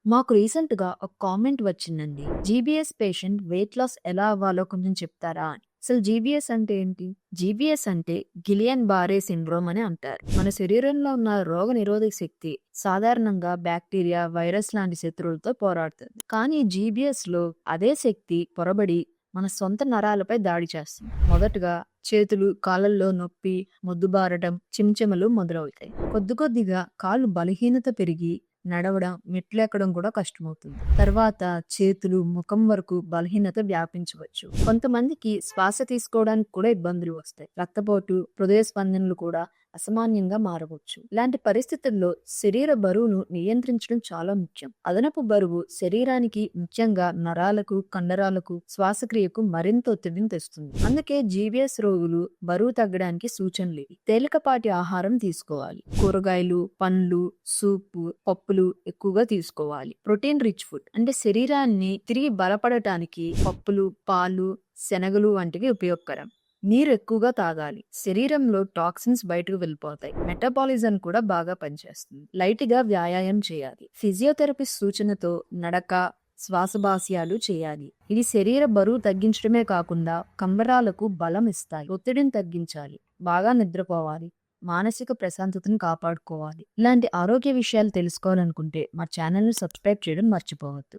మాకు రీసెంట్‌గా ఒక కామెంట్ వచ్చిందండి. జీబీఎస్ పేషెంట్ వెయిట్ లాస్ ఎలా అవ్వాలో కొంచెం చెప్తారా అని. అసలు జీబీఎస్ అంటే ఏంటి? జీబీఎస్ అంటే గిలియన్ బారే సిండ్రోమ్ అని అంటారు. మన శరీరంలో ఉన్న రోగనిరోధక శక్తి సాధారణంగా బ్యాక్టీరియా, వైరస్ లాంటి శత్రువులతో పోరాడుతుంది. కానీ జీబీఎస్‌లో అదే శక్తి పొరబడి మన సొంత నరాలపై దాడి చేస్తుంది. మొదటగా చేతులు, కాళ్ళల్లో నొప్పి, మొద్దుబారటం, చెంచెమలు మొదలవుతాయి. కొద్ది కొద్దిగా కాళ్ళు బలహీనత పెరిగి నడవడం, మెట్లెక్కడం కూడా కష్టమవుతుంది. తర్వాత చేతులు, ముఖం వరకు బలహీనత వ్యాపించవచ్చు. కొంతమందికి శ్వాస తీసుకోవడానికి కూడా ఇబ్బందులు వస్తాయి. రక్తపోటు, హృదయ స్పందనలు కూడా అసామాన్యంగా మారవచ్చు. ఇలాంటి పరిస్థితుల్లో శరీర బరువును నియంత్రించడం చాలా ముఖ్యం. అదనపు బరువు శరీరానికి, ముఖ్యంగా నరాలకు, కండరాలకు, శ్వాసక్రియకు మరింత ఒత్తిడిని తెస్తుంది. అందుకే జీబీఎస్ రోగులు బరువు తగ్గడానికి సూచనలు ఇవి. తేలికపాటి ఆహారం తీసుకోవాలి. కూరగాయలు, పండ్లు, సూపు, పప్పులు ఎక్కువగా తీసుకోవాలి. ప్రోటీన్ రిచ్ ఫుడ్ అంటే శరీరాన్ని తిరిగి బలపడటానికి పప్పులు, పాలు, శనగలు వంటివి ఉపయోగకరం. నీరు ఎక్కువగా తాగాలి. శరీరంలో టాక్సిన్స్ బయటకు వెళ్ళిపోతాయి. మెటబాలిజం కూడా బాగా పనిచేస్తుంది. లైట్ గా వ్యాయామం చేయాలి. ఫిజియోథెరపిస్ట్ సూచనతో నడక, శ్వాసభాస్యాలు చేయాలి. ఇది శరీర బరువు తగ్గించడమే కాకుండా కండరాలకు బలం ఇస్తాయి. ఒత్తిడిని తగ్గించాలి. బాగా నిద్రపోవాలి. మానసిక ప్రశాంతతను కాపాడుకోవాలి. ఇలాంటి ఆరోగ్య విషయాలు తెలుసుకోవాలనుకుంటే మా ఛానల్ని సబ్స్క్రైబ్ చేయడం మర్చిపోవద్దు.